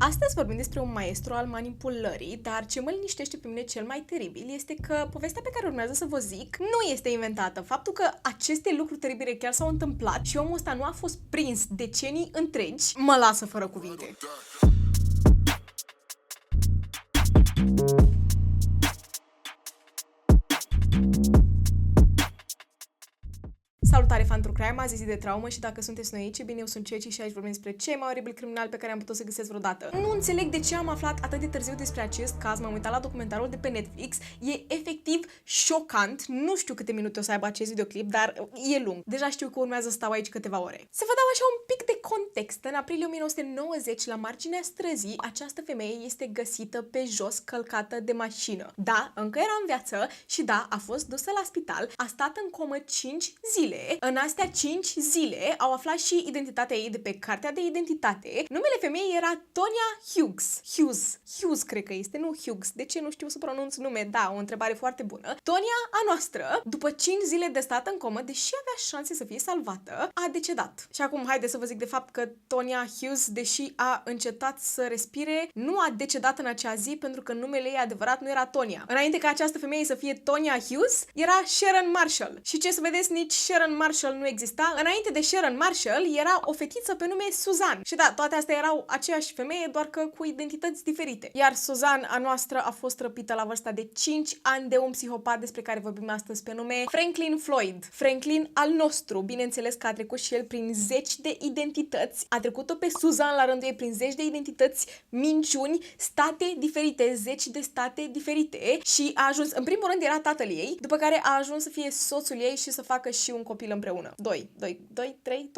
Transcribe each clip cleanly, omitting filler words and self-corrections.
Astăzi vorbim despre un maestru al manipulării, dar ce mă liniștește pe mine cel mai teribil este că povestea pe care urmează să vă zic nu este inventată. Faptul că aceste lucruri teribile chiar s-au întâmplat și omul ăsta nu a fost prins decenii întregi, mă lasă fără cuvinte. Salutare, fan true crime, azi zi de traumă și dacă sunteți noi aici, bine, eu sunt Ceci și aici vorbim despre cei mai oribil criminali pe care am putut să găsesc vreodată. Nu înțeleg de ce am aflat atât de târziu despre acest caz, m-am uitat la documentarul de pe Netflix, e efectiv șocant, nu știu câte minute o să aibă acest videoclip, dar e lung. Deja știu că urmează să stau aici câteva ore. Să vă dau așa un pic de context. În aprilie 1990, la marginea străzii, această femeie este găsită pe jos, călcată de mașină. Da, încă era în viață și da, a fost dusă la spital, a stat în comă 5 zile. În astea 5 zile au aflat și identitatea ei de pe cartea de identitate. Numele femeii era Tonya Hughes, cred că este, nu Hughes. De ce nu știu să pronunț nume? Da, o întrebare foarte bună. Tonya, a noastră, după 5 zile de stat în comă, deși avea șanse să fie salvată, a decedat. Și acum haideți să vă zic de fapt că Tonya Hughes, deși a încetat să respire, nu a decedat în acea zi pentru că numele ei adevărat nu era Tonya. Înainte ca această femeie să fie Tonya Hughes, era Sharon Marshall. Și ce să vedeți, nici Sharon Marshall nu exista. Înainte de Sharon Marshall era o fetiță pe nume Suzanne. Și da, toate astea erau aceeași femeie, doar că cu identități diferite. Iar Suzanne, a noastră, a fost răpită la vârsta de 5 ani de un psihopat despre care vorbim astăzi pe nume Franklin Floyd. Franklin al nostru, bineînțeles că a trecut și el prin zeci de identități. A trecut-o pe Suzanne la rândul ei prin zeci de identități, minciuni, state diferite, zeci de state diferite și a ajuns, în primul rând era tatăl ei, după care a ajuns să fie soțul ei și să facă și un copil împreună. 2, 3,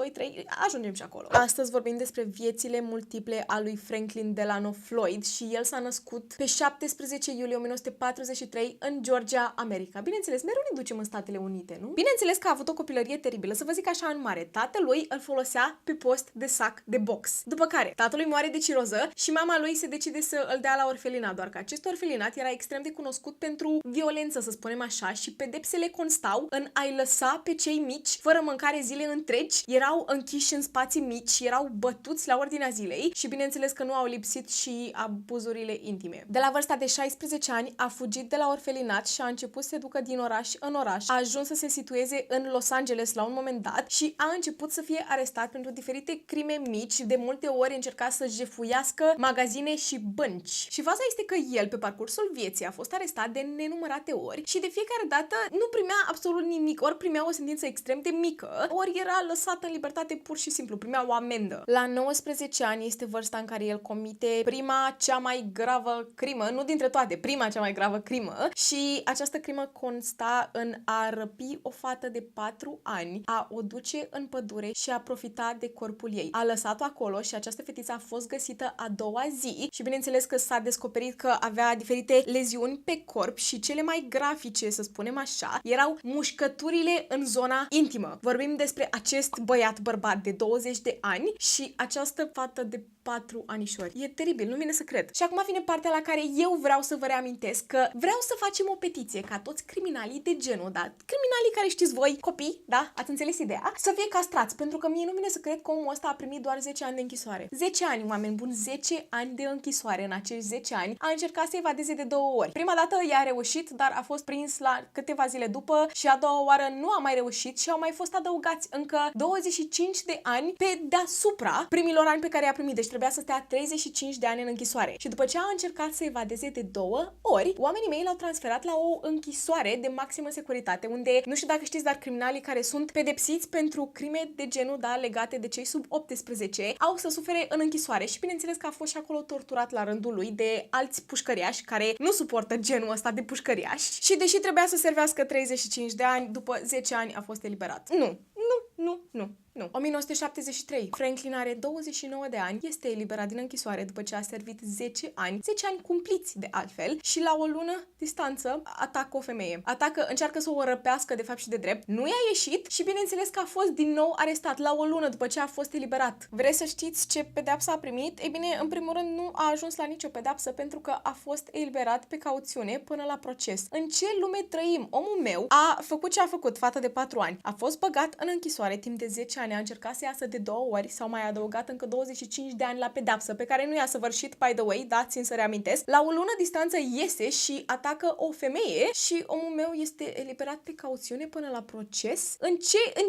ajungem și acolo. Astăzi vorbim despre viețile multiple a lui Franklin Delano Floyd și el s-a născut pe 17 iulie 1943 în Georgia, America. Bineînțeles, mereu ne ducem în Statele Unite, nu? Bineînțeles că a avut o copilărie teribilă, să vă zic așa în mare. Tatălui îl folosea pe post de sac de box. După care, tatălui moare de ciroză și mama lui se decide să îl dea la orfelinat, doar că acest orfelinat era extrem de cunoscut pentru violență, să spunem așa, și pedepsele constau în a-i lăsa pe cei mici fără mâncare zile întregi, erau închiși în spații mici, erau bătuți la ordinea zilei și bineînțeles că nu au lipsit și abuzurile intime. De la vârsta de 16 ani a fugit de la orfelinat și a început să se ducă din oraș în oraș, a ajuns să se situeze în Los Angeles la un moment dat și a început să fie arestat pentru diferite crime mici, de multe ori încerca să jefuiască magazine și bănci. Și faza este că el, pe parcursul vieții, a fost arestat de nenumărate ori și de fiecare dată nu primea absolut nimic, ori primea o sentință extrem de mică, ori era lăsat în libertate pur și simplu, primea o amendă. La 19 ani este vârsta în care el comite prima cea mai gravă crimă, nu dintre toate, prima cea mai gravă crimă, și această crimă consta în a răpi o fată de 4 ani, a o duce în pădure și a profita de corpul ei. A lăsat-o acolo și această fetiță a fost găsită a doua zi și bineînțeles că s-a descoperit că avea diferite leziuni pe corp și cele mai grafice, să spunem așa, erau mușcăturile în zona intimă. Vorbim despre acest bărbat de 20 de ani și această fată de 4 anișori. E teribil, nu vine să cred. Și acum vine partea la care eu vreau să vă reamintesc că vreau să facem o petiție ca toți criminalii de genul, da? Criminalii care știți voi, copii, da? Ați înțeles ideea? Să fie castrați, pentru că mie nu vine să cred că omul ăsta a primit doar 10 ani de închisoare. 10 ani, oameni buni, 10 ani de închisoare. În acești 10 ani a încercat să evadeze de 2 ori. Prima dată i-a reușit, dar a fost prins la câteva zile după și a doua oară nu a mai reușit și au mai fost adăugați încă 25 de ani pe deasupra primilor ani pe care i-a primit. Deci trebuia să stea 35 de ani în închisoare. Și după ce a încercat să evadeze de 2 ori, oamenii mei l-au transferat la o închisoare de maximă securitate, unde, nu știu dacă știți, dar criminalii care sunt pedepsiți pentru crime de genul, da, legate de cei sub 18, au să sufere în închisoare. Și bineînțeles că a fost și acolo torturat la rândul lui de alți pușcăriași care nu suportă genul ăsta de pușcăriași. Și deși trebuia să servească 35 de ani, după 10 ani a fost eliberat. Nu. 1973. Franklin are 29 de ani, este eliberat din închisoare după ce a servit 10 ani cumpliți de altfel și la o lună distanță atacă o femeie. Încearcă să o răpească de fapt și de drept. Nu i-a ieșit și bineînțeles că a fost din nou arestat la o lună după ce a fost eliberat. Vreți să știți ce pedeapsă a primit? Ei bine, în primul rând nu a ajuns la nicio pedeapsă pentru că a fost eliberat pe cauțiune până la proces. În ce lume trăim? Omul meu a făcut ce a făcut, fată de 4 ani. A fost băgat în închisoare timp de 10 ani ani, a încercat să iasă de 2 ori, s-au mai adăugat încă 25 de ani la pedeapsă, pe care nu i-a săvârșit, by the way, da, țin să reamintesc. La o lună distanță iese și atacă o femeie și omul meu este eliberat pe cauțiune până la proces. În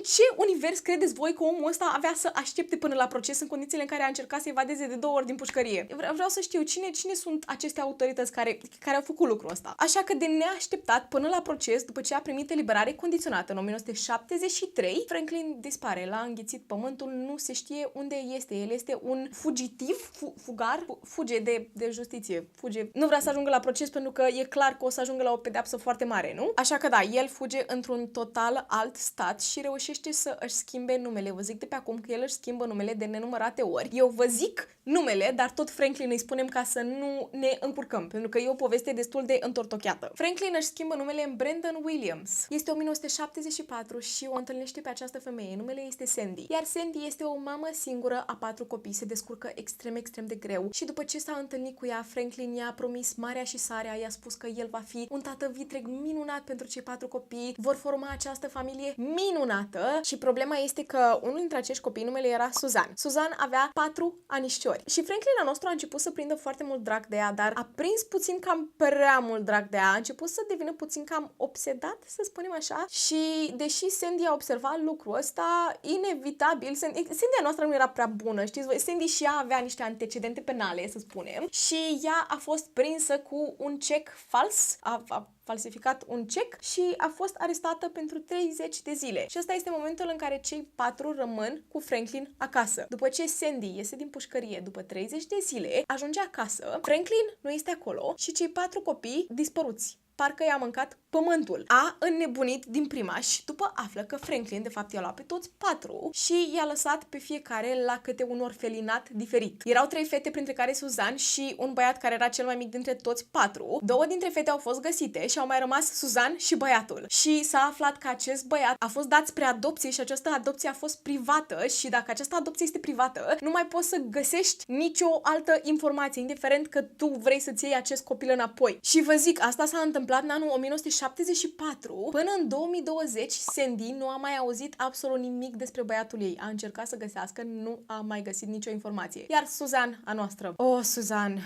ce univers credeți voi că omul ăsta avea să aștepte până la proces în condițiile în care a încercat să evadeze de 2 ori din pușcărie? Vreau să știu cine sunt aceste autorități care au făcut lucrul ăsta. Așa că de neașteptat până la proces, după ce a primit eliberare condiționată în 1973, Franklin dispare, l-a înghițit pământul, nu se știe unde este. El este un fugitiv, fugar, fuge de justiție, fuge. Nu vrea să ajungă la proces pentru că e clar că o să ajungă la o pedeapsă foarte mare, nu? Așa că da, el fuge într-un total alt stat și reușește să își schimbe numele. Vă zic de pe acum că el își schimbă numele de nenumărate ori. Eu vă zic numele, dar tot Franklin îi spunem ca să nu ne încurcăm, pentru că e o poveste destul de întortocheată. Franklin își schimbă numele în Brandon Williams. Este 1974 și o întâlnește pe această femeie. Numele este Sandy. Iar Sandy este o mamă singură a 4 copii. Se descurcă extrem de greu. Și după ce s-a întâlnit cu ea, Franklin i-a promis marea și sarea, i-a spus că el va fi un tată vitreg minunat pentru cei 4 copii, vor forma această familie minunată și problema este că unul dintre acești copii, numele era Suzanne. Suzanne avea 4 anișori și Franklin al nostru a început să prindă foarte mult drag de ea, dar a prins puțin cam prea mult drag de ea, a început să devină puțin cam obsedat, să spunem așa, și deși Sandy a observat lucrul ăsta, inevitabil, Sandy a noastră nu era prea bună, știți voi, Sandy și ea avea niște antecedente penale, să spunem, și ea a fost prinsă cu un cec fals, a falsificat un cec și a fost arestată pentru 30 de zile. Și ăsta este momentul în care cei 4 rămân cu Franklin acasă. După ce Sandy iese din pușcărie după 30 de zile, ajunge acasă, Franklin nu este acolo și cei 4 copii dispăruți. Parcă i-a mâncat pământul. A înnebunit din prima și după află că Franklin de fapt i-a luat pe toți 4 și i-a lăsat pe fiecare la câte un orfelinat diferit. Erau 3 fete, printre care Suzanne și un băiat care era cel mai mic dintre toți 4. 2 dintre fete au fost găsite și au mai rămas Suzanne și băiatul. Și s-a aflat că acest băiat a fost dat spre adopție și această adopție a fost privată și dacă această adopție este privată, nu mai poți să găsești nicio altă informație, indiferent că tu vrei să-ți iei acest copil înapoi. Și vă zic, asta s-a întâmplat în anul 1974. Până în 2020, Sandy nu a mai auzit absolut nimic despre băiatul ei. A încercat să găsească, nu a mai găsit nicio informație. Iar Suzanne, a noastră. Oh, Suzanne...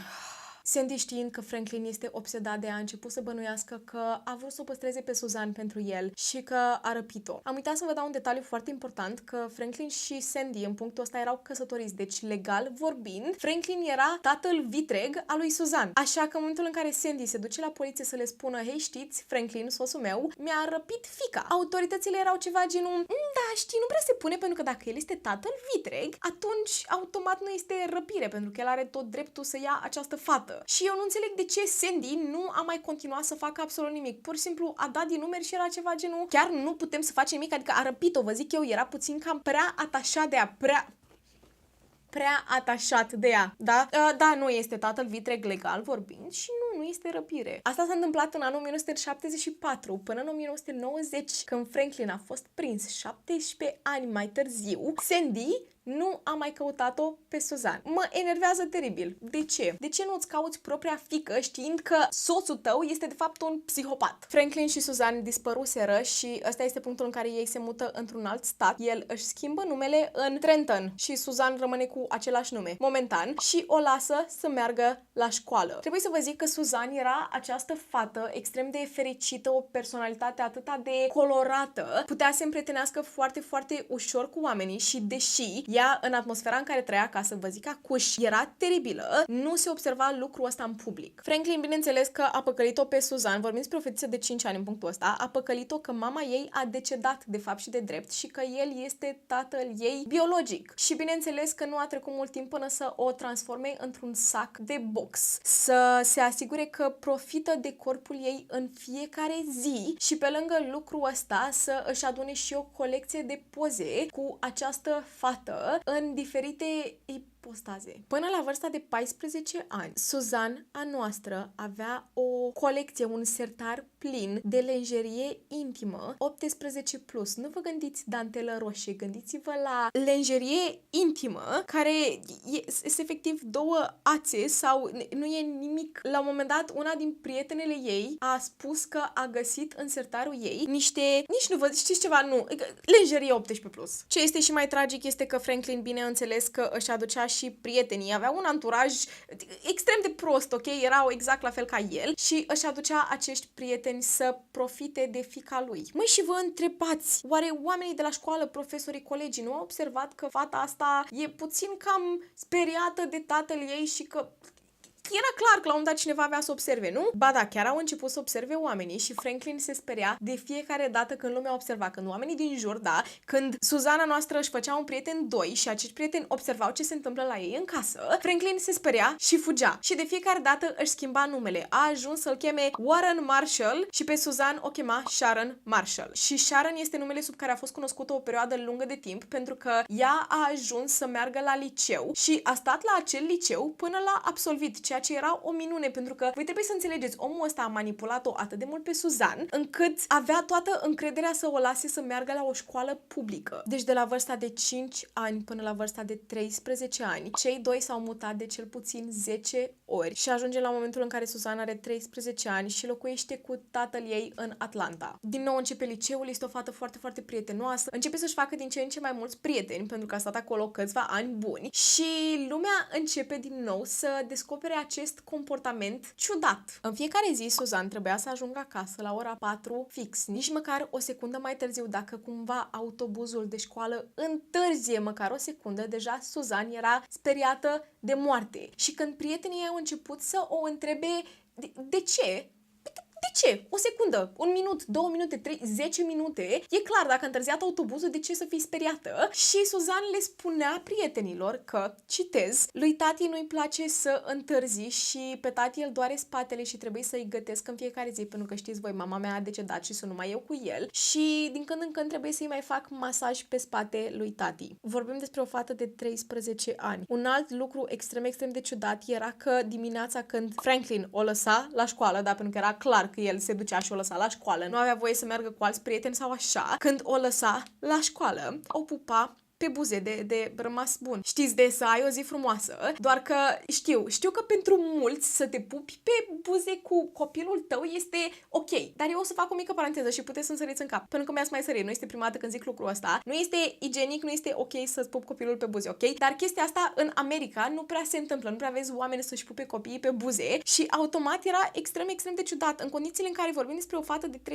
Sandy, știind că Franklin este obsedat de ea, a început să bănuiască că a vrut să o păstreze pe Suzanne pentru el și că a răpit-o. Am uitat să vă dau un detaliu foarte important, că Franklin și Sandy în punctul ăsta erau căsătoriți, deci legal vorbind, Franklin era tatăl vitreg al lui Suzanne. Așa că în momentul în care Sandy se duce la poliție să le spună, hei, știți, Franklin, soțul meu, mi-a răpit fiica. Autoritățile erau ceva genul, da, știi, nu prea se pune, pentru că dacă el este tatăl vitreg, atunci automat nu este răpire, pentru că el are tot dreptul să ia această fată. Și eu nu înțeleg de ce Sandy nu a mai continuat să facă absolut nimic. Pur și simplu a dat din numeri și era ceva genul, chiar nu putem să facem nimic, adică a răpit-o, vă zic eu, era puțin cam prea atașat de ea, prea atașat de ea, da? Da, nu este tatăl vitreg legal vorbind și nu este răpire. Asta s-a întâmplat în anul 1974 până în 1990, când Franklin a fost prins 17 ani mai târziu. Sandy nu a mai căutat-o pe Suzanne. Mă enervează teribil. De ce? De ce nu îți cauți propria fiică știind că soțul tău este de fapt un psihopat? Franklin și Suzanne dispăruseră și ăsta este punctul în care ei se mută într-un alt stat. El își schimbă numele în Trenton și Suzanne rămâne cu același nume momentan și o lasă să meargă la școală. Trebuie să vă zic că Suzanne era această fată extrem de fericită, o personalitate atât de colorată, putea să împrietenească foarte ușor cu oamenii și deși ea, în atmosfera în care trăia, ca să vă zic acuși, era teribilă, nu se observa lucrul ăsta în public. Franklin, bineînțeles că a păcălit-o pe Suzanne, vorbim despre o fetiță de 5 ani în punctul ăsta, a păcălit-o că mama ei a decedat de fapt și de drept și că el este tatăl ei biologic. Și bineînțeles că nu a trecut mult timp până să o transforme într-un sac de box, să se asigure că profită de corpul ei în fiecare zi și pe lângă lucrul ăsta să își adune și o colecție de poze cu această fată în diferite postaze. Până la vârsta de 14 ani, Suzan, a noastră, avea o colecție, un sertar plin de lenjerie intimă 18+. Nu vă gândiți dantelă roșie, gândiți-vă la lenjerie intimă, care este efectiv două ațe sau nu e nimic. La un moment dat, una din prietenele ei a spus că a găsit în sertarul ei nici nu vă știți ceva, nu, lenjerie 18+. Ce este și mai tragic este că Franklin, bineînțeles că își aducea și prietenii, avea un anturaj extrem de prost, ok? Erau exact la fel ca el și își aducea acești prieteni să profite de fiica lui. Măi, și vă întrebați, oare oamenii de la școală, profesorii, colegii, nu au observat că fata asta e puțin cam speriată de tatăl ei și că era clar că la un dat cineva avea să observe, nu? Ba da, chiar au început să observe oamenii și Franklin se speria de fiecare dată când lumea observa, când oamenii din jur, da, când Suzana noastră își făcea un prieten doi și acești prieteni observau ce se întâmplă la ei în casă, Franklin se speria și fugea. Și de fiecare dată își schimba numele. A ajuns să-l cheme Warren Marshall și pe Suzanne o chema Sharon Marshall. Și Sharon este numele sub care a fost cunoscută o perioadă lungă de timp pentru că ea a ajuns să meargă la liceu și a stat la acel liceu până la absolvit, ceea ce era o minune, pentru că voi trebuie să înțelegeți, omul ăsta a manipulat-o atât de mult pe Suzanne, încât avea toată încrederea să o lase să meargă la o școală publică. Deci de la vârsta de 5 ani până la vârsta de 13 ani, cei doi s-au mutat de cel puțin 10 ori și ajunge la momentul în care Suzanne are 13 ani și locuiește cu tatăl ei în Atlanta. Din nou începe liceul, este o fată foarte, foarte prietenoasă, începe să-și facă din ce în ce mai mulți prieteni, pentru că a stat acolo câțiva ani buni și lumea începe din nou să descopere acest comportament ciudat. În fiecare zi, Suzanne trebuia să ajungă acasă la ora 4 fix, nici măcar o secundă mai târziu. Dacă cumva autobuzul de școală întârzie măcar o secundă, deja Suzanne era speriată de moarte. Și când prietenii ei au început să o întrebe de ce? De ce? O secundă, un minut, 2 minute, 3, 10 minute. E clar, dacă a întârziat autobuzul, de ce să fii speriată? Și Suzanne le spunea prietenilor că, citez, lui tati nu-i place să întârzi și pe tati el doare spatele și trebuie să-i gătesc în fiecare zi, pentru că știți voi, mama mea a decedat și sunt numai eu cu el și din când în când trebuie să-i mai fac masaj pe spate lui tati. Vorbim despre o fată de 13 ani. Un alt lucru extrem, extrem de ciudat era că dimineața când Franklin o lăsa la școală, da, pentru că era clar că el se ducea și o lăsa la școală, nu avea voie să meargă cu alți prieteni sau așa, când o lăsa la școală, o pupa pe buze de rămas bun. Știți, de să ai o zi frumoasă, doar că știu că pentru mulți să te pupi pe buze cu copilul tău este ok, dar eu o să fac o mică paranteză și puteți să însăriți în cap, pentru că mi-ați mai sărit, nu este prima dată când zic lucrul ăsta, nu este igienic, nu este ok să-ți pup copilul pe buze, ok? Dar chestia asta în America nu prea se întâmplă, nu prea vezi oameni să-și pupe copiii pe buze și automat era extrem, extrem de ciudat în condițiile în care vorbim despre o fată de 13-14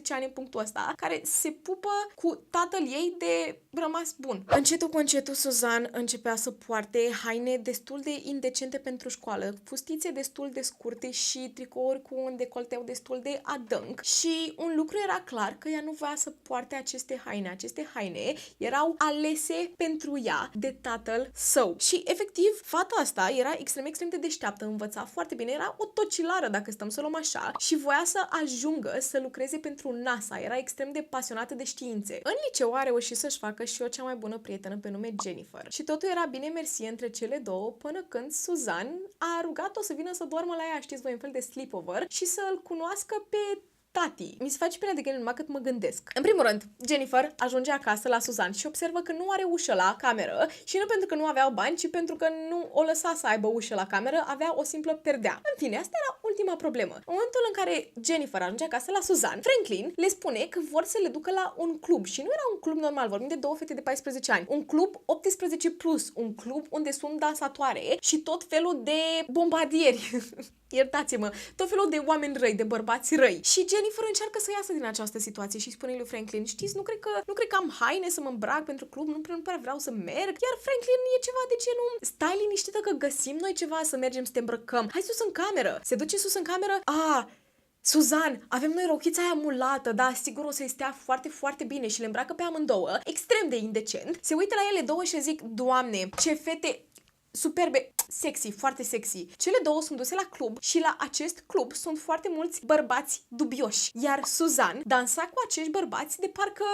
ani în punctul ăsta, care se pupă cu tatăl ei de rămas bun. Încetul cu încetul, Suzanne începea să poarte haine destul de indecente pentru școală, fustițe destul de scurte și tricouri cu un decolteu destul de adânc și un lucru era clar, că ea nu voia să poarte aceste haine. Aceste haine erau alese pentru ea de tatăl său. Și efectiv, fata asta era extrem, extrem de deșteaptă, învăța foarte bine, era o tocilară, dacă stăm să luăm așa, și voia să ajungă să lucreze pentru NASA, era extrem de pasionată de științe. În liceu a reușit să-și facă și o cea mai bună prietenă pe nume Jennifer. Și totul era bine mersi între cele două până când Suzanne a rugat-o să vină să doarmă la ea, știți voi, un fel de sleepover și să-l cunoască pe tati. Mi se face prea de gândit numai cât mă gândesc. În primul rând, Jennifer ajunge acasă la Suzanne și observă că nu are ușă la cameră și nu pentru că nu aveau bani, ci pentru că nu o lăsa să aibă ușă la cameră, avea o simplă perdea. În fine, asta era ultima problemă. În momentul în care Jennifer ajunge acasă la Suzanne, Franklin le spune că vor să le ducă la un club și nu era un club normal, vorbim de două fete de 14 ani. Un club 18+, un club unde sunt dansatoare și tot felul de bombardieri. Iertați-mă, tot felul de oameni răi, de bărbați răi. Și Jennifer încearcă să iasă din această situație și spune lui Franklin, știți, nu cred că am haine să mă îmbrac pentru club, nu prea vreau să merg. Iar Franklin e ceva de genul, stai liniștită că găsim noi ceva să mergem să te îmbrăcăm. Hai sus în cameră. Se duce sus în cameră. Suzanne, avem noi rochița aia mulată, da, sigur o să-i stea foarte, foarte bine și le îmbracă pe amândouă, extrem de indecent. Se uită la ele două și zic, Doamne, ce fete superbe, sexy, foarte sexy. Cele două sunt duse la club și la acest club sunt foarte mulți bărbați dubioși. Iar Suzanne dansa cu acești bărbați de parcă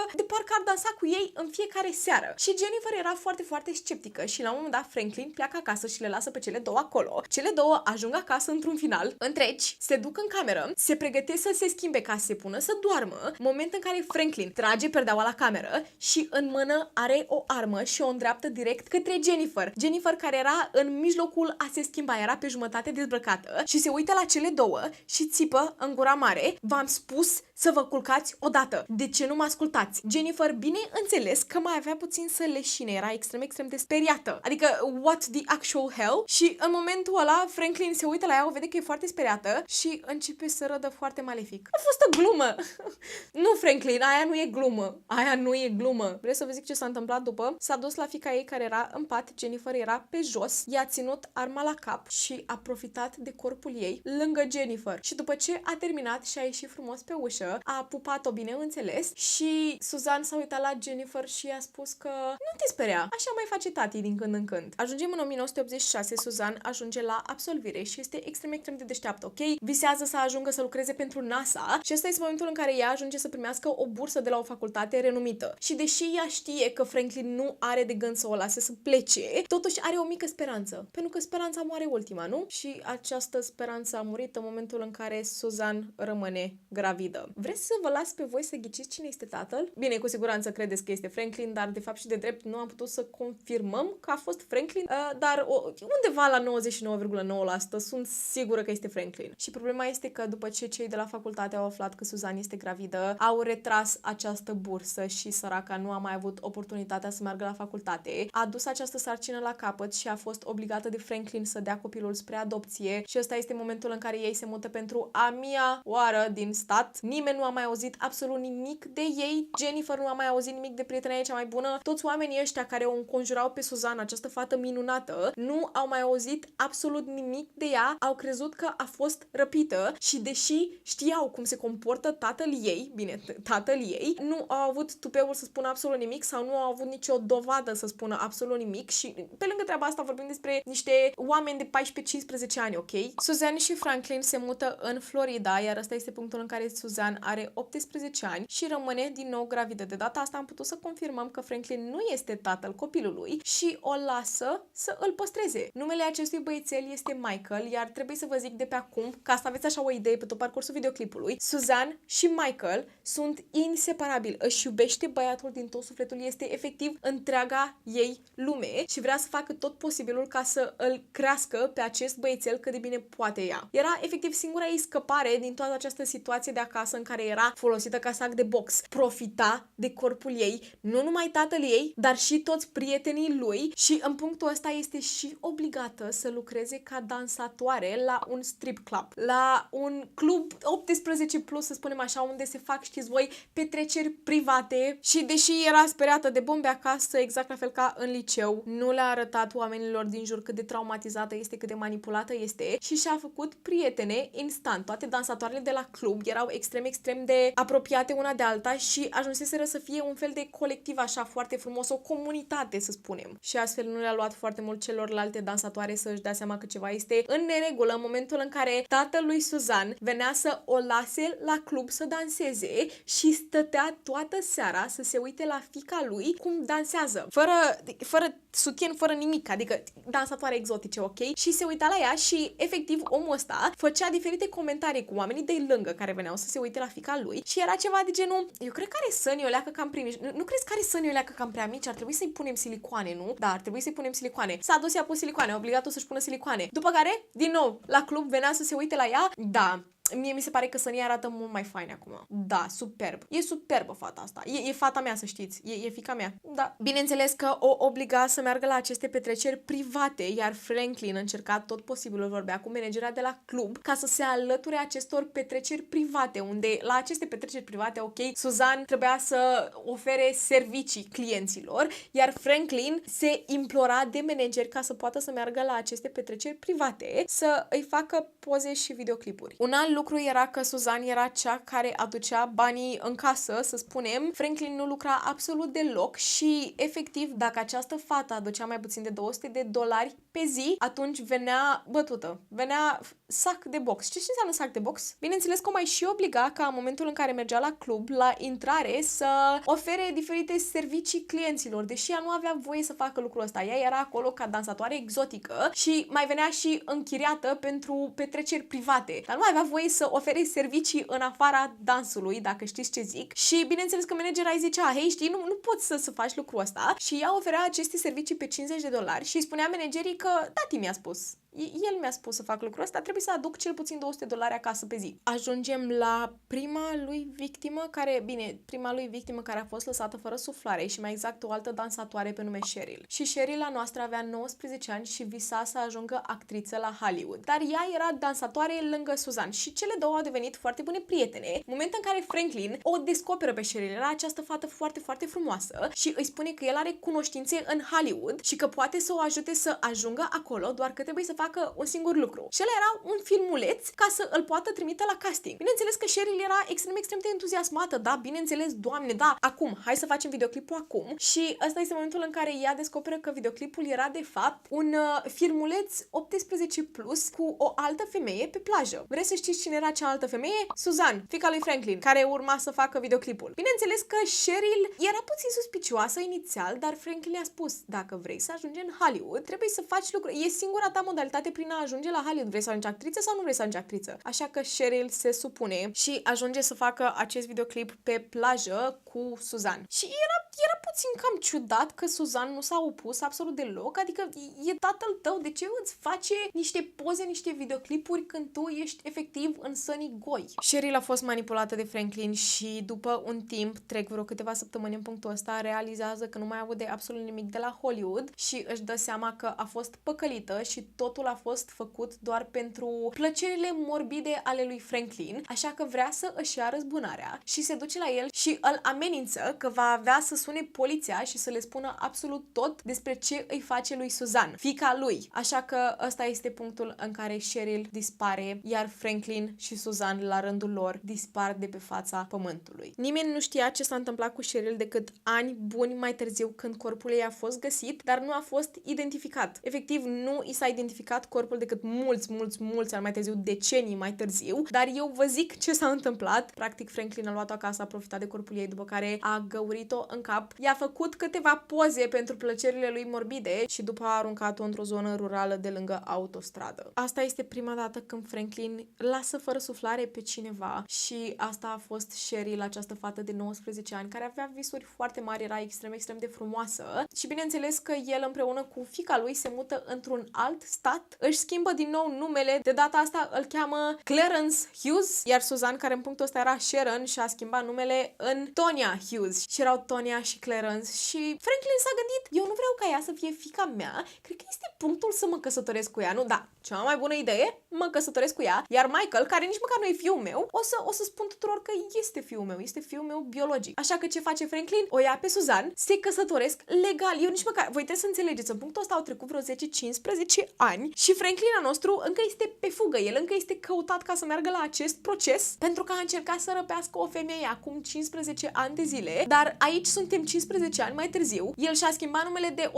ar dansa cu ei în fiecare seară. Și Jennifer era foarte, foarte sceptică și la un moment dat Franklin pleacă acasă și le lasă pe cele două acolo. Cele două ajung acasă într-un final, întregi, se duc în cameră, se pregătesc să se schimbe ca să se pună să doarmă, moment în care Franklin trage perdeaua la cameră și în mână are o armă și o îndreaptă direct către Jennifer. Jennifer care era în mijlocul a se schimba, era pe jumătate dezbrăcată și se uită la cele două și țipă în gura mare: v-am spus să vă culcați odată. De ce nu mă ascultați? Jennifer, bineînțeles că mai avea puțin să leșine, era extrem, extrem de speriată. Adică, what the actual hell? Și în momentul ăla, Franklin se uită la ea, o vede că e foarte speriată și începe să râdă foarte malefic. A fost o glumă! Nu, Franklin, aia nu e glumă. Aia nu e glumă. Vreau să vă zic ce s-a întâmplat după? S-a dus la fiica ei care era în pat, Jennifer era pe jos, i-a ținut arma la cap și a profitat de corpul ei lângă Jennifer. Și după ce a terminat și a ieșit frumos pe ușă, a pupat-o bineînțeles și Suzanne s-a uitat la Jennifer și i-a spus că nu te speria, așa mai face tati din când în când. Ajungem în 1986, Suzanne ajunge la absolvire și este extrem, extrem de deșteaptă, ok? Visează să ajungă să lucreze pentru NASA și ăsta este momentul în care ea ajunge să primească o bursă de la o facultate renumită. Și deși ea știe că Franklin nu are de gând să o lase să plece, totuși are o mică speranță. Pentru că speranța moare ultima, nu? Și această speranță a murit în momentul în care Suzanne rămâne gravidă. Vreți să vă las pe voi să ghiciți cine este tatăl? Bine, cu siguranță credeți că este Franklin, dar de fapt și de drept nu am putut să confirmăm că a fost Franklin, dar undeva la 99,9% sunt sigură că este Franklin. Și problema este că după ce cei de la facultate au aflat că Suzanne este gravidă, au retras această bursă și săraca nu a mai avut oportunitatea să meargă la facultate. A dus această sarcină la capăt și a fost obligată de Franklin să dea copilul spre adopție și ăsta este momentul în care ei se mută pentru a mia oară din stat. Nimeni nu a mai auzit absolut nimic de ei. Jennifer nu a mai auzit nimic de prietena ei cea mai bună. Toți oamenii ăștia care o înconjurau pe Suzanne, această fată minunată, nu au mai auzit absolut nimic de ea. Au crezut că a fost răpită și deși știau cum se comportă tatăl ei, tatăl ei, nu au avut tupeul să spună absolut nimic sau nu au avut nicio dovadă să spună absolut nimic și pe lângă treaba asta vorbim despre niște oameni de 14-15 ani, ok? Suzanne și Franklin se mută în Florida, iar ăsta este punctul în care Suzanne are 18 ani și rămâne din nou gravidă. De data asta am putut să confirmăm că Franklin nu este tatăl copilului și o lasă să îl păstreze. Numele acestui băiețel este Michael, iar trebuie să vă zic de pe acum, ca să aveți așa o idee pe tot parcursul videoclipului, Suzanne și Michael sunt inseparabili. Își iubește băiatul din tot sufletul, este efectiv întreaga ei lume și vrea să facă tot posibilul ca să îl crească pe acest băiețel cât de bine poate ea. Era efectiv singura ei scăpare din toată această situație de acasă în care era folosită ca sac de box. Profita de corpul ei, nu numai tatăl ei, dar și toți prietenii lui și în punctul ăsta este și obligată să lucreze ca dansatoare la un strip club, la un club 18 plus, să spunem așa, unde se fac, știți voi, petreceri private și deși era speriată de bombe acasă, exact la fel ca în liceu, nu le-a arătat oamenilor din jur cât de traumatizată este, cât de manipulată este și și-a făcut prietene instant. Toate dansatoarele de la club erau extrem, extrem de apropiate una de alta și ajunseseră să fie un fel de colectiv așa foarte frumos, o comunitate, să spunem. Și astfel nu le-a luat foarte mult celorlalte dansatoare să-și dea seama că ceva este în neregulă în momentul în care tatăl lui Suzanne venea să o lase la club să danseze și stătea toată seara să se uite la fiica lui cum dansează. Fără sutien, fără nimic, adică dansatoare exotice, ok? Și se uita la ea și efectiv omul ăsta făcea diferite comentarii cu oamenii de lângă care veneau să se uite la fiica lui și era ceva de genul: eu cred că are sânii o leacă cam prea mici. Nu crezi că are sânii o leacă cam prea mici? Ar trebui să-i punem silicoane, nu? Da, ar trebui să-i punem silicoane. S-a dus, i-a pus silicoane, obligat-o să-și pună silicoane. După care, din nou, la club venea să se uite la ea. Da, mie mi se pare că sânii arată mult mai faine acum. Da, superb. E superbă fata asta. E fata mea, să știți. E fiica mea. Da. Bineînțeles că o obliga să meargă la aceste petreceri private, iar Franklin încerca tot posibilul, vorbea cu managerea de la club ca să se alăture acestor petreceri private, unde la aceste petreceri private, ok, Suzanne trebuia să ofere servicii clienților, iar Franklin se implora de manageri ca să poată să meargă la aceste petreceri private, să îi facă poze și videoclipuri. Un alt lucru era că Suzanne era cea care aducea banii în casă, să spunem. Franklin nu lucra absolut deloc și, efectiv, dacă această fată aducea mai puțin de $200 pe zi, atunci venea bătută. Venea sac de box. Ce înseamnă sac de box? Bineînțeles că o mai și obliga ca în momentul în care mergea la club, la intrare, să ofere diferite servicii clienților, deși ea nu avea voie să facă lucrul ăsta. Ea era acolo ca dansatoare exotică și mai venea și închiriată pentru petreceri private. Dar nu avea voie să ofere servicii în afara dansului, dacă știți ce zic. Și bineînțeles că managera îi zicea, hei, știi, nu poți să faci lucrul ăsta. Și ea oferea aceste servicii pe $50 și îi spunea managerii că tati mi-a spus. El mi-a spus să fac lucrul ăsta, trebuie să aduc cel puțin $200 acasă pe zi. Ajungem la prima lui victimă care a fost lăsată fără suflare și mai exact o altă dansatoare pe nume Cheryl. Și Cheryl, a noastră, avea 19 ani și visa să ajungă actriță la Hollywood. Dar ea era dansatoare lângă Suzanne și cele două au devenit foarte bune prietene. În momentul în care Franklin o descoperă pe Cheryl, era această fată foarte, foarte frumoasă și îi spune că el are cunoștințe în Hollywood și că poate să o ajute să ajungă acolo, doar că trebuie să facă un singur lucru. Și ăla era un filmuleț ca să îl poată trimite la casting. Bineînțeles că Cheryl era extrem de entuziasmată, da, bineînțeles, doamne, da, acum, hai să facem videoclipul acum. Și ăsta este momentul în care ea descoperă că videoclipul era de fapt un filmuleț 18+ cu o altă femeie pe plajă. Vreți să știți cine era cealaltă femeie? Suzanne, fiica lui Franklin, care urma să facă videoclipul. Bineînțeles că Cheryl era puțin suspicioasă inițial, dar Franklin i-a spus, dacă vrei să ajungi în Hollywood, trebuie să faci lucruri. E singura ta modalitate prin a ajunge la Hollywood. Vrei să ajungi actriță sau nu vrei să ajungi actriță? Așa că Cheryl se supune și ajunge să facă acest videoclip pe plajă cu Suzanne. Și era puțin cam ciudat că Suzanne nu s-a opus absolut deloc, adică e tatăl tău, de ce îți face niște poze, niște videoclipuri când tu ești efectiv în sănii goi? Cheryl a fost manipulată de Franklin și după un timp, trec vreo câteva săptămâni în punctul ăsta, realizează că nu mai aude absolut nimic de la Hollywood și își dă seama că a fost păcălită și totul a fost făcut doar pentru plăcerile morbide ale lui Franklin, așa că vrea să își ia răzbunarea și se duce la el și îl amenință că va avea să sune poliția și să le spună absolut tot despre ce îi face lui Suzanne, fiica lui. Așa că ăsta este punctul în care Cheryl dispare, iar Franklin și Suzanne, la rândul lor, dispar de pe fața pământului. Nimeni nu știa ce s-a întâmplat cu Cheryl decât ani buni mai târziu, când corpul ei a fost găsit, dar nu a fost identificat. Efectiv, nu i s-a identificat corpul decât mulți ani mai târziu, decenii mai târziu, dar eu vă zic ce s-a întâmplat. Practic, Franklin a luat-o acasă, a profitat de corpul ei, după care a găurit-o în cap, i-a făcut câteva poze pentru plăcerile lui morbide și după a aruncat-o într-o zonă rurală de lângă autostradă. Asta este prima dată când Franklin lasă fără suflare pe cineva și asta a fost Cheryl, această fată de 19 ani care avea visuri foarte mari, era extrem de frumoasă și bineînțeles că el împreună cu fiica lui se mută într-un alt stat, își schimbă din nou numele, de data asta îl cheamă Clarence Hughes, iar Suzanne, care în punctul ăsta era Sharon, și-a schimbat numele în Tonya Hughes și erau Tonya și Clarence și Franklin s-a gândit, eu nu vreau ca ea să fie fiica mea, cred că este punctul să mă căsătoresc cu ea, nu? Da, cea mai bună idee, mă căsătoresc cu ea, iar Michael, care nici măcar nu e fiul meu, o să spun tuturor că este fiul meu biologic. Așa că ce face Franklin? O ia pe Suzanne, se căsătoresc legal. Eu nici măcar, voi trebuie să înțelegeți, în punctul ăsta au trecut vreo 10-15 ani și Franklin al nostru încă este pe fugă, el încă este căutat ca să meargă la acest proces pentru că a încercat să răpească o femeie acum 15 ani de zile, dar aici suntem 15 ani mai târziu, el și-a schimbat numele de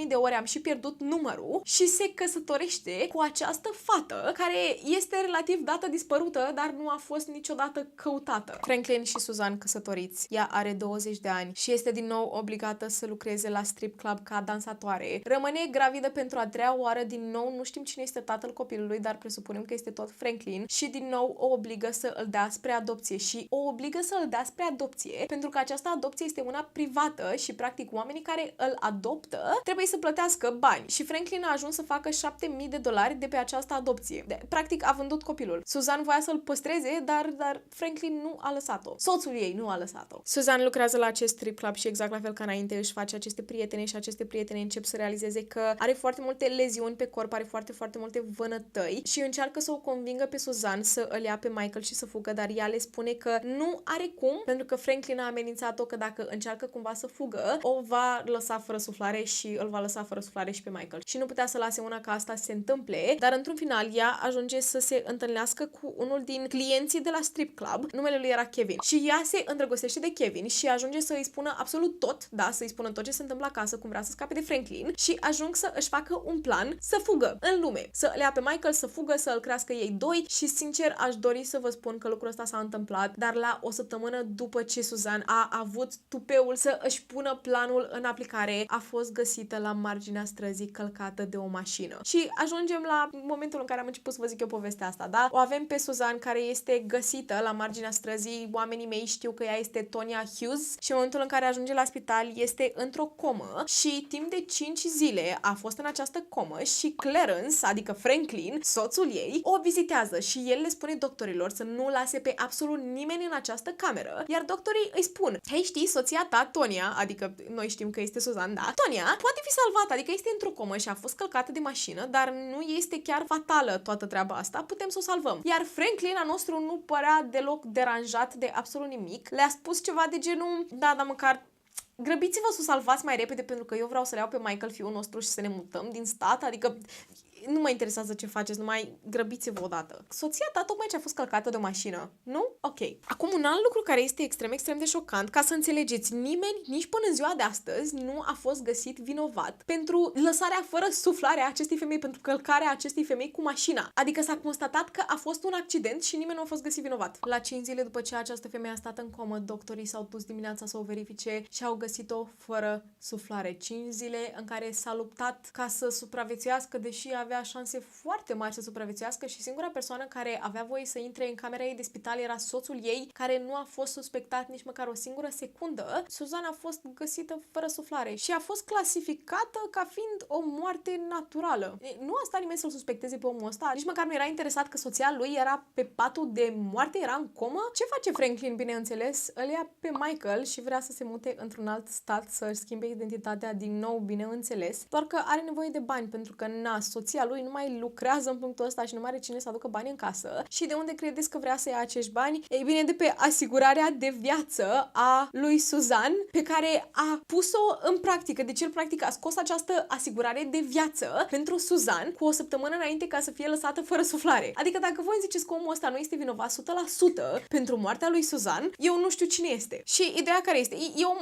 100.000 de ori, am și pierdut numărul și se căsătorește cu această fată care este relativ dată dispărută, dar nu a fost niciodată căutată. Franklin și Suzanne căsătoriți. Ea are 20 de ani și este din nou obligată să lucreze la strip club ca dansatoare. Rămâne gravidă pentru a treia oară, din nou nu știm cine este tatăl copilului, dar presupunem că este tot Franklin și din nou o obligă să îl dea spre adopție și o obligă să îl dea spre adopție pentru că această adopție este una privată și practic oamenii care îl adoptă trebuie să plătească bani și Franklin a ajuns să facă $7.000 de pe această adopție. Practic a vândut copilul. Suzanne voia să-l păstreze, dar Franklin nu a lăsat-o. Soțul ei nu a lăsat-o. Suzanne lucrează la acest strip club și exact la fel ca înainte își face aceste prietene și aceste prietene încep să realizeze că are foarte multe leziuni pe corp, are foarte, foarte multe vânătăi și încearcă să o convingă pe Suzanne să îl ia pe Michael și să fugă, dar ea le spune că nu are cum, pentru că Franklin a amenințat-o că dacă încearcă cumva să fugă, o va lăsa fără suflare și îl va lăsa fără suflare și pe Michael. Și nu putea să lase una ca asta să se întâmple, dar într-un final ea ajunge să se întâlnească cu unul din clienții de la strip club. Numele lui era Kevin. Și ea se îndrăgostește de Kevin și ajunge să îi spună absolut tot, da, să îi spună tot ce se întâmplă acasă, cum vrea să scape de Franklin și ajung să își facă un plan să fugă în lume, să îl ia pe Michael, să fugă, să îl crească ei doi și sincer aș dori să vă spun că lucrul ăsta s-a întâmplat, dar la o săptămână după ce Suzanne a avut tupeul să își pună planul în aplicare, a fost găsită la marginea străzii călcată de o mașină. Și ajungem la momentul în care am început să vă zic eu povestea asta, da? O avem pe Suzanne care este găsită la marginea străzii, oamenii mei știu că ea este Tonya Hughes și în momentul în care ajunge la spital este într-o comă și timp de 5 zile a fost în această comă și Clarence, adică Franklin, soțul ei, o vizitează și el le spune doctorilor să nu lase pe absolut nimeni în această cameră, iar doctorii îi spun: hei, știi, soția ta, Tonya, adică noi știm că este Suzanne, da? Tonya poate fi salvată, adică este într-o comă și a fost călcată de mașină, dar nu este chiar fatală toată treaba asta, putem să o salvăm. Iar Franklin, al nostru, nu părea deloc deranjat de absolut nimic. Le-a spus ceva de genul: da, dar măcar grăbiți-vă să o salvați mai repede pentru că eu vreau să le iau pe Michael, fiul nostru, și să ne mutăm din stat, adică nu mă interesează ce faceți, numai grăbiți-vă odată. Soția ta tocmai ce a fost călcată de o mașină, nu? Ok. Acum un alt lucru care este extrem, extrem de șocant, ca să înțelegeți, nimeni, nici până în ziua de astăzi, nu a fost găsit vinovat pentru lăsarea fără suflare a acestei femei, pentru călcarea acestei femei cu mașina. Adică s-a constatat că a fost un accident și nimeni nu a fost găsit vinovat. La 5 zile după ce această femeie a stat în comă, doctorii s-au dus dimineața să o verifice și au găsit-o fără suflare. 5 zile în care s-a luptat ca să supraviețuiască, deși avea șanse foarte mari să supraviețuiască și singura persoană care avea voie să intre în camera ei de spital era soțul ei, care nu a fost suspectat nici măcar o singură secundă. Suzanne a fost găsită fără suflare și a fost clasificată ca fiind o moarte naturală. Nu a stat nimeni să-l suspecteze pe omul ăsta, nici măcar nu era interesat că soția lui era pe patul de moarte, era în comă. Ce face Franklin, bineînțeles? Îl ia pe Michael și vrea să se mute într-un alt stat, să-și schimbe identitatea din nou, bineînțeles, doar că are nevoie de bani pentru că soția lui nu mai lucrează în punctul ăsta și nu mai are cine să aducă bani în casă. Și de unde credeți că vrea să ia acești bani? Ei bine, de pe asigurarea de viață a lui Suzanne, pe care a pus-o în practică. Deci el practic a scos această asigurare de viață pentru Suzanne cu o săptămână înainte ca să fie lăsată fără suflare. Adică dacă voi ziceți că omul ăsta nu este vinovat 100% pentru moartea lui Suzanne, eu nu știu cine este. Și ideea care este?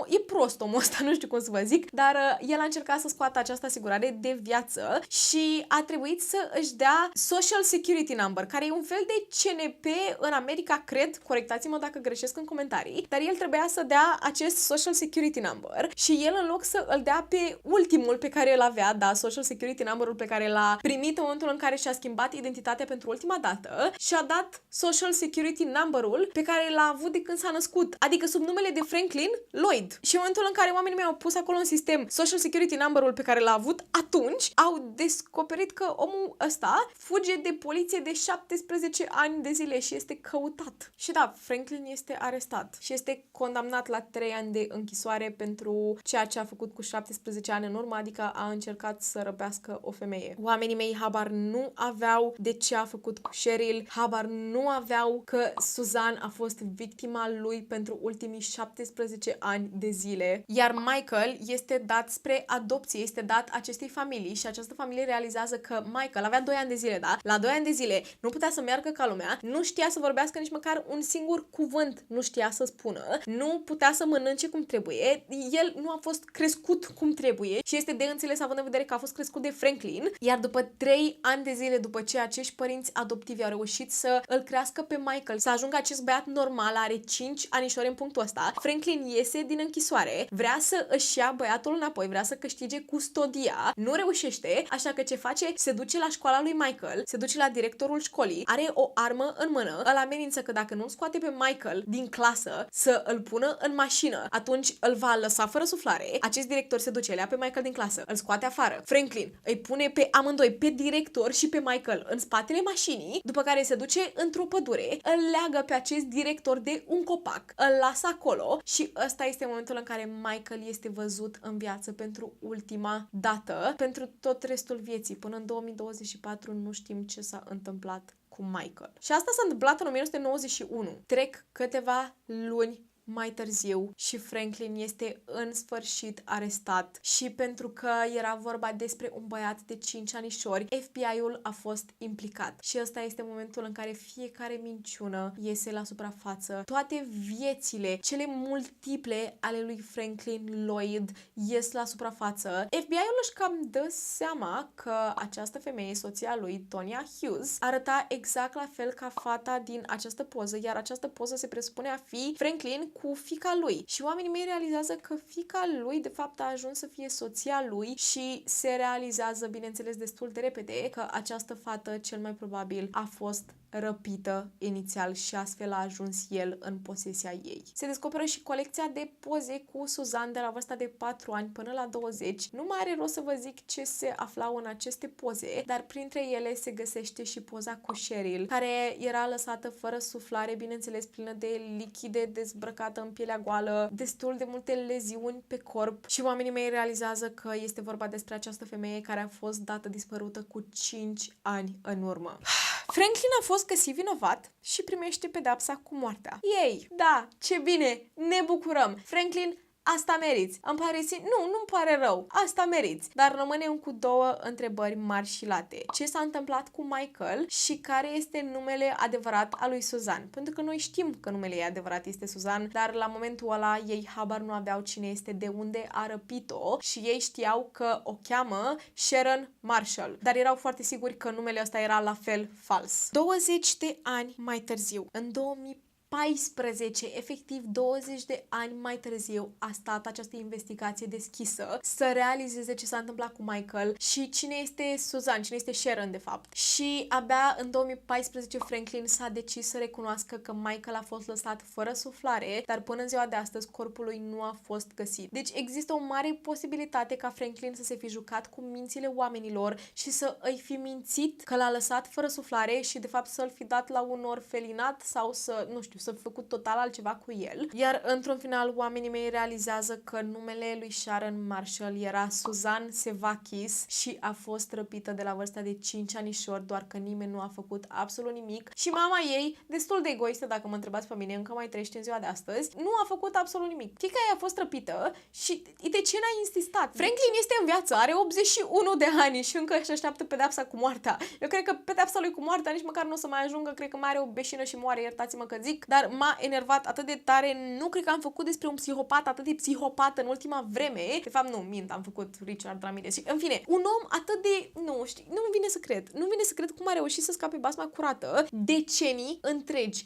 E prost omul ăsta, nu știu cum să vă zic, dar el a încercat să scoată această asigurare de viață și a trebuit să își dea Social Security Number, care e un fel de CNP în America, cred, corectați-mă dacă greșesc în comentarii, dar el trebuia să dea acest Social Security Number și el, în loc să îl dea pe ultimul pe care îl avea, da, Social Security Number-ul pe care l-a primit în momentul în care și-a schimbat identitatea pentru ultima dată, și-a dat Social Security Number-ul pe care l-a avut de când s-a născut, adică sub numele de Franklin Lloyd. Și în momentul în care oamenii mei au pus acolo în sistem Social Security Number-ul pe care l-a avut atunci, au descoperit că omul ăsta fuge de poliție de 17 ani de zile și este căutat. Și da, Franklin este arestat și este condamnat la 3 ani de închisoare pentru ceea ce a făcut cu 17 ani în urmă, adică a încercat să răpească o femeie. Oamenii mei habar nu aveau de ce a făcut cu Cheryl, habar nu aveau că Suzanne a fost victima lui pentru ultimii 17 ani de zile. Iar Michael este dat spre adopție, este dat acestei familii și această familie realizează că Michael avea 2 ani de zile, da? La 2 ani de zile nu putea să meargă ca lumea, nu știa să vorbească nici măcar un singur cuvânt, nu știa să spună, nu putea să mănânce cum trebuie, el nu a fost crescut cum trebuie și este de înțeles având în vedere că a fost crescut de Franklin, iar după 3 ani de zile după ce acești părinți adoptivi au reușit să îl crească pe Michael, să ajungă acest băiat normal, are 5 anișori în punctul ăsta, Franklin iese din închisoare, vrea să își ia băiatul înapoi, vrea să câștige custodia, nu reușește, așa că ce face? Se duce la școala lui Michael, se duce la directorul școlii, are o armă în mână, îl amenință că dacă nu scoate pe Michael din clasă să îl pună în mașină, atunci îl va lăsa fără suflare. Acest director se duce, le ia pe Michael din clasă, îl scoate afară. Franklin îi pune pe amândoi, pe director și pe Michael, în spatele mașinii, după care se duce într-o pădure, îl leagă pe acest director de un copac, îl lasă acolo și ăsta este momentul în care Michael este văzut în viață pentru ultima dată, pentru tot restul vieții, până în în 2024 nu știm ce s-a întâmplat cu Michael. Și asta s-a întâmplat în 1991. Trec câteva luni mai târziu și Franklin este în sfârșit arestat și pentru că era vorba despre un băiat de 5 anișori, FBI-ul a fost implicat. Și ăsta este momentul în care fiecare minciună iese la suprafață. Toate viețile, cele multiple ale lui Franklin Lloyd ies la suprafață. FBI-ul își cam dă seama că această femeie, soția lui, Tonya Hughes, arăta exact la fel ca fata din această poză, iar această poză se presupune a fi Franklin cu fiica lui. Și oamenii mei realizează că fiica lui, de fapt, a ajuns să fie soția lui și se realizează, bineînțeles, destul de repede că această fată, cel mai probabil, a fost răpită inițial și astfel a ajuns el în posesia ei. Se descoperă și colecția de poze cu Suzanne de la vârsta de 4 ani până la 20. Nu mai are rost să vă zic ce se aflau în aceste poze, dar printre ele se găsește și poza cu Cheryl, care era lăsată fără suflare, bineînțeles plină de lichide, dezbrăcată în pielea goală, destul de multe leziuni pe corp și oamenii mei realizează că este vorba despre această femeie care a fost dată dispărută cu 5 ani în urmă. Franklin a fost găsit vinovat și primește pedapsa cu moartea. Ei, da, ce bine, ne bucurăm. Franklin, asta meriți. Îmi pare nu-mi pare rău. Asta meriți. Dar rămânem cu două întrebări mari și late. Ce s-a întâmplat cu Michael și care este numele adevărat al lui Suzanne? Pentru că noi știm că numele ei adevărat este Suzanne, dar la momentul ăla ei habar nu aveau cine este, de unde a răpit-o și ei știau că o cheamă Sharon Marshall. Dar erau foarte siguri că numele ăsta era la fel fals. 20 de ani mai târziu, în 2014, efectiv 20 de ani mai târziu, a stat această investigație deschisă să realizeze ce s-a întâmplat cu Michael și cine este Suzanne, cine este Sharon de fapt. Și abia în 2014 Franklin s-a decis să recunoască că Michael a fost lăsat fără suflare, dar până în ziua de astăzi corpul lui nu a fost găsit. Deci există o mare posibilitate ca Franklin să se fi jucat cu mințile oamenilor și să îi fi mințit că l-a lăsat fără suflare și de fapt să-l fi dat la un orfelinat sau să, nu știu, să fi făcut total altceva cu el. Iar într-un final oamenii mei realizează că numele lui Sharon Marshall era Suzanne Sevakis și a fost răpită de la vârsta de 5 anișori, doar că nimeni nu a făcut absolut nimic și mama ei, destul de egoistă dacă mă întrebați pe mine, încă mai trăiește în ziua de astăzi, nu a făcut absolut nimic. Fiica ei a fost răpită și de ce n-a insistat? Franklin este în viață, are 81 de ani și încă își așteaptă pedepsa cu moartea. Eu cred că pedepsa lui cu moartea nici măcar nu o să mai ajungă, cred că mai are o beșină și moare, iertați-mă că zic, dar m-a enervat atât de tare, nu cred că am făcut despre un psihopat atât de psihopat în ultima vreme. De fapt, nu, mint, am făcut Richard Ramirez. Și, în fine, un om atât de, nu știu, nu-mi vine să cred. Nu-mi vine să cred cum a reușit să scape basma curată decenii întregi.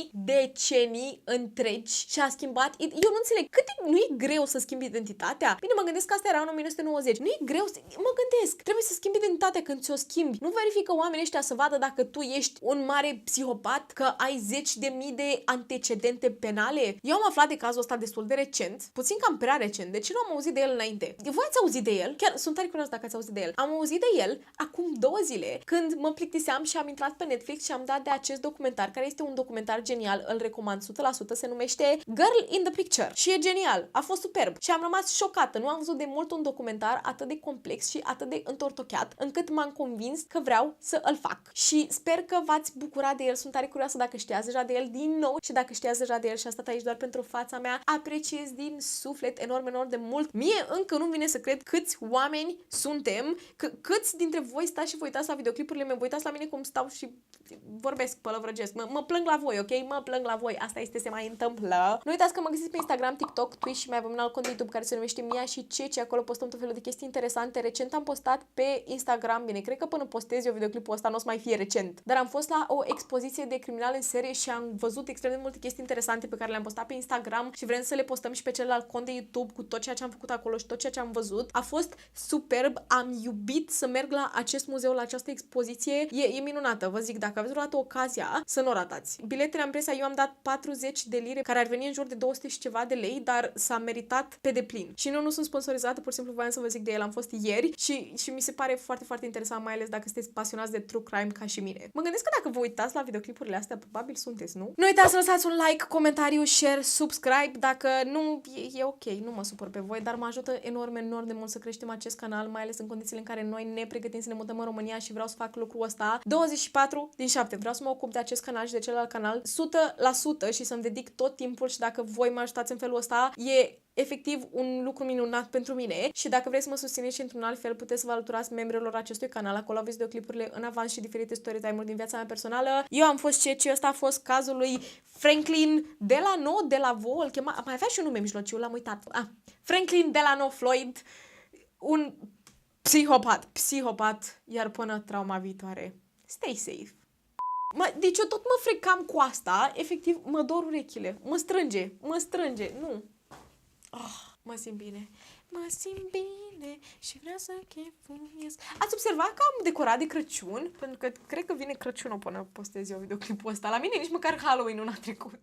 Decenii întregi și a schimbat. Eu nu înțeleg, nu e greu să schimbi identitatea? Bine, mă gândesc că asta era în 1990. Nu e greu să... Mă gândesc, trebuie să schimbi identitatea când ți-o schimbi. Nu verifică oamenii ăștia să vadă dacă tu ești un mare psihopat, că ai 10.000 de antecedente penale. Eu am aflat de cazul ăsta destul de recent, puțin cam prea recent, deci nu am auzit de el înainte. Voi ați auzit de el? Chiar sunt tare curioasă dacă ați auzit de el. Am auzit de el acum 2 zile, când mă plictiseam și am intrat pe Netflix și am dat de acest documentar, care este un documentar genial, îl recomand 100%, se numește Girl in the Picture și e genial, a fost superb și am rămas șocată. Nu am văzut de mult un documentar atât de complex și atât de întortocheat, încât m-am convins că vreau să îl fac. Și sper că v-ați bucurat de el, sunt tare curioasă dacă știați deja de el din nou și dacă știați deja de el și a stat aici doar pentru fața mea, apreciez din suflet enorm de mult. Mie încă nu vine să cred câți oameni suntem, câți dintre voi stați și vă uitați la videoclipurile mele, vă uitați la mine cum stau și vorbesc, pălăvrăgesc, mă plâng la voi, ok? Mă plâng la voi, asta este, se mai întâmplă. Nu uitați că mă găsiți pe Instagram, TikTok, Twitch și mai avem un alt cont de YouTube care se numește Mia și Ceci, acolo postăm tot felul de chestii interesante. Recent am postat pe Instagram, bine, cred că până postez eu videoclipul ăsta nu o să mai fie recent, dar am fost la o expoziție de criminali în serie și am văzut extrem de multe chestii interesante pe care le-am postat pe Instagram și vrem să le postăm și pe celălalt cont de YouTube cu tot ceea ce am făcut acolo și tot ceea ce am văzut. A fost superb, am iubit să merg la acest muzeu, la această expoziție. E minunată, vă zic, dacă aveți vreodată ocazia, să nu o ratați. Biletele am preț, eu am dat 40 de lire, care ar veni în jur de 200 și ceva de lei, dar s-a meritat pe deplin. Și nu sunt sponsorizată, pur și simplu voiam să vă zic de el, am fost ieri și mi se pare foarte interesant, mai ales dacă sunteți pasionați de true crime ca și mine. Mă gândesc că dacă vă uitați la videoclipurile astea, probabil sunt sunteți, nu? Nu uitați să lăsați un like, comentariu, share, subscribe. Dacă nu, e ok, nu mă supăr pe voi, dar mă ajută enorm de mult să creștem acest canal, mai ales în condițiile în care noi ne pregătim să ne mutăm în România și vreau să fac lucrul ăsta 24/7. Vreau să mă ocup de acest canal și de celălalt canal 100% și să-mi dedic tot timpul și dacă voi mă ajutați în felul ăsta, e efectiv un lucru minunat pentru mine și dacă vreți să mă susțineți și într-un alt fel, puteți să vă alăturați membrilor acestui canal. Acolo aveți videoclipurile în avans și diferite story time-uri din viața mea personală. Eu am fost Ceci, ăsta a fost cazul lui Franklin Delano, îl chema, mai avea și un nume mijlociu, l-am uitat. Franklin Delano Floyd, un psihopat, iar până trauma viitoare. Stay safe. Deci eu tot mă frecam cu asta, efectiv mă dor urechile, mă strânge, nu. Mă simt bine. Mă simt bine și vreau să chefuiesc. Ați observat că am decorat de Crăciun? Pentru că cred că vine Crăciunul până postez eu videoclipul ăsta. La mine nici măcar Halloween nu a trecut.